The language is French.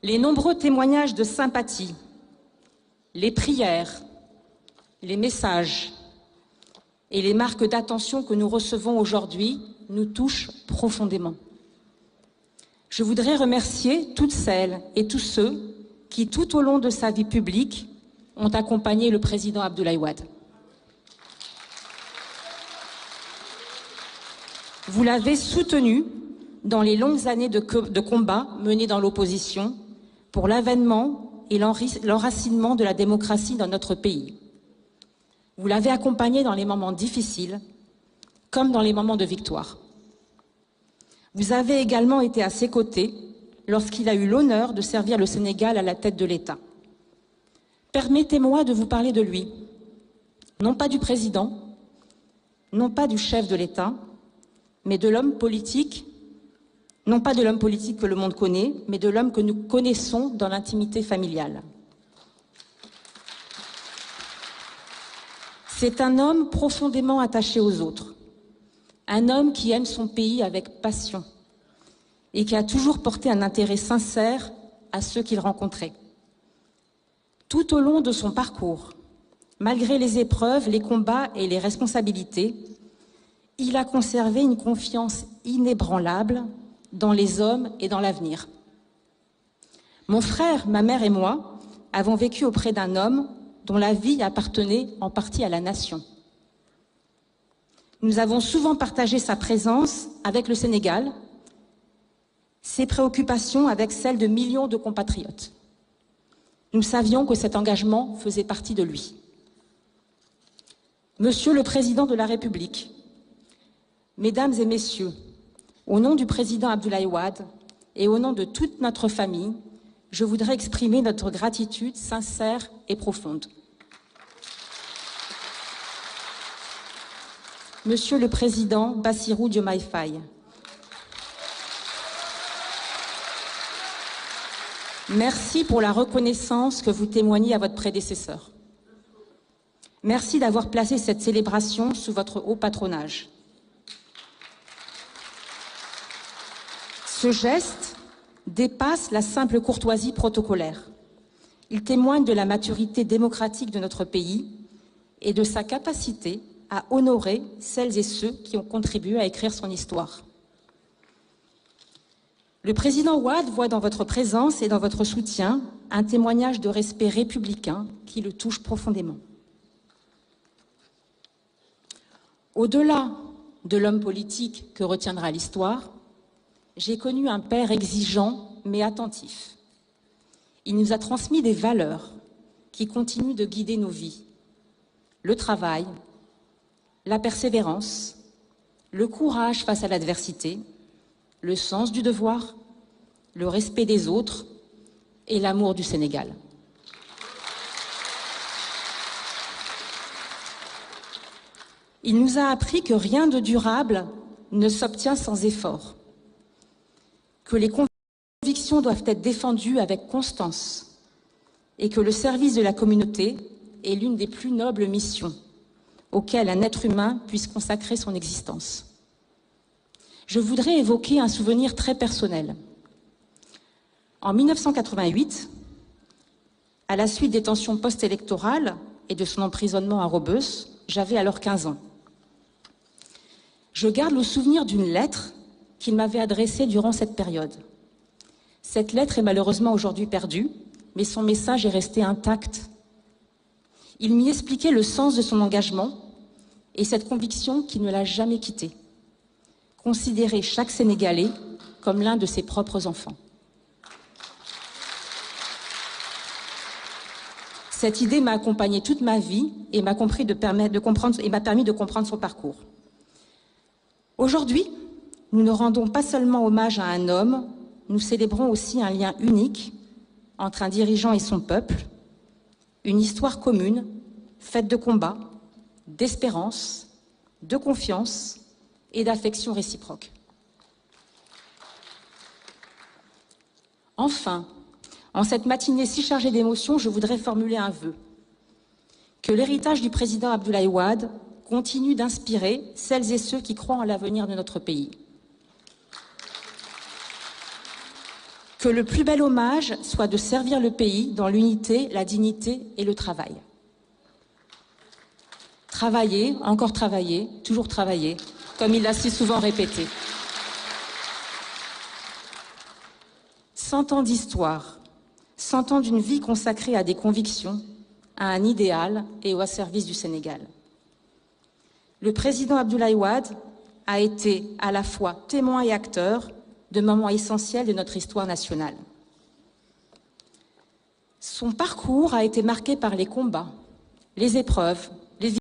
Les nombreux témoignages de sympathie, les prières, les messages et les marques d'attention que nous recevons aujourd'hui nous touchent profondément. Je voudrais remercier toutes celles et tous ceux qui, tout au long de sa vie publique, ont accompagné le président Abdoulaye Wade. Vous l'avez soutenu dans les longues années de combat menés dans l'opposition pour l'avènement et l'enracinement de la démocratie dans notre pays. Vous l'avez accompagné dans les moments difficiles comme dans les moments de victoire. Vous avez également été à ses côtés lorsqu'il a eu l'honneur de servir le Sénégal à la tête de l'État. Permettez-moi de vous parler de lui, non pas du président, non pas du chef de l'État, mais de l'homme politique, non pas de l'homme politique que le monde connaît, mais de l'homme que nous connaissons dans l'intimité familiale. C'est un homme profondément attaché aux autres, un homme qui aime son pays avec passion et qui a toujours porté un intérêt sincère à ceux qu'il rencontrait. Tout au long de son parcours, malgré les épreuves, les combats et les responsabilités, il a conservé une confiance inébranlable dans les hommes et dans l'avenir. Mon frère, ma mère et moi avons vécu auprès d'un homme dont la vie appartenait en partie à la nation. Nous avons souvent partagé sa présence avec le Sénégal, ses préoccupations avec celles de millions de compatriotes. Nous savions que cet engagement faisait partie de lui. Monsieur le Président de la République, Mesdames et Messieurs, au nom du Président Abdoulaye Wade et au nom de toute notre famille, je voudrais exprimer notre gratitude sincère et profonde. Monsieur le Président Bassirou Diomaye Faye, merci pour la reconnaissance que vous témoignez à votre prédécesseur. Merci d'avoir placé cette célébration sous votre haut patronage. Ce geste dépasse la simple courtoisie protocolaire. Il témoigne de la maturité démocratique de notre pays et de sa capacité à honorer celles et ceux qui ont contribué à écrire son histoire. Le président Wade voit dans votre présence et dans votre soutien un témoignage de respect républicain qui le touche profondément. Au-delà de l'homme politique que retiendra l'histoire, j'ai connu un père exigeant mais attentif. Il nous a transmis des valeurs qui continuent de guider nos vies. Le travail, la persévérance, le courage face à l'adversité, le sens du devoir, le respect des autres et l'amour du Sénégal. Il nous a appris que rien de durable ne s'obtient sans effort, que les convictions doivent être défendues avec constance et que le service de la communauté est l'une des plus nobles missions auxquelles un être humain puisse consacrer son existence. Je voudrais évoquer un souvenir très personnel. En 1988, à la suite des tensions post-électorales et de son emprisonnement à Rebeuss, j'avais alors 15 ans. Je garde le souvenir d'une lettre qu'il m'avait adressée durant cette période. Cette lettre est malheureusement aujourd'hui perdue, mais son message est resté intact. Il m'y expliquait le sens de son engagement et cette conviction qui ne l'a jamais quitté. Considérer chaque Sénégalais comme l'un de ses propres enfants. Cette idée m'a accompagnée toute ma vie et m'a permis de comprendre son parcours. Aujourd'hui, nous ne rendons pas seulement hommage à un homme, nous célébrons aussi un lien unique entre un dirigeant et son peuple, une histoire commune, faite de combats, d'espérance, de confiance et d'affection réciproque. Enfin, en cette matinée si chargée d'émotions, je voudrais formuler un vœu. Que l'héritage du président Abdoulaye Wade continue d'inspirer celles et ceux qui croient en l'avenir de notre pays. Que le plus bel hommage soit de servir le pays dans l'unité, la dignité et le travail. Travailler, encore travailler, toujours travailler, comme il l'a si souvent répété. 100 ans d'histoire, 100 ans d'une vie consacrée à des convictions, à un idéal et au service du Sénégal. Le président Abdoulaye Wade a été à la fois témoin et acteur de moments essentiels de notre histoire nationale. Son parcours a été marqué par les combats, les épreuves,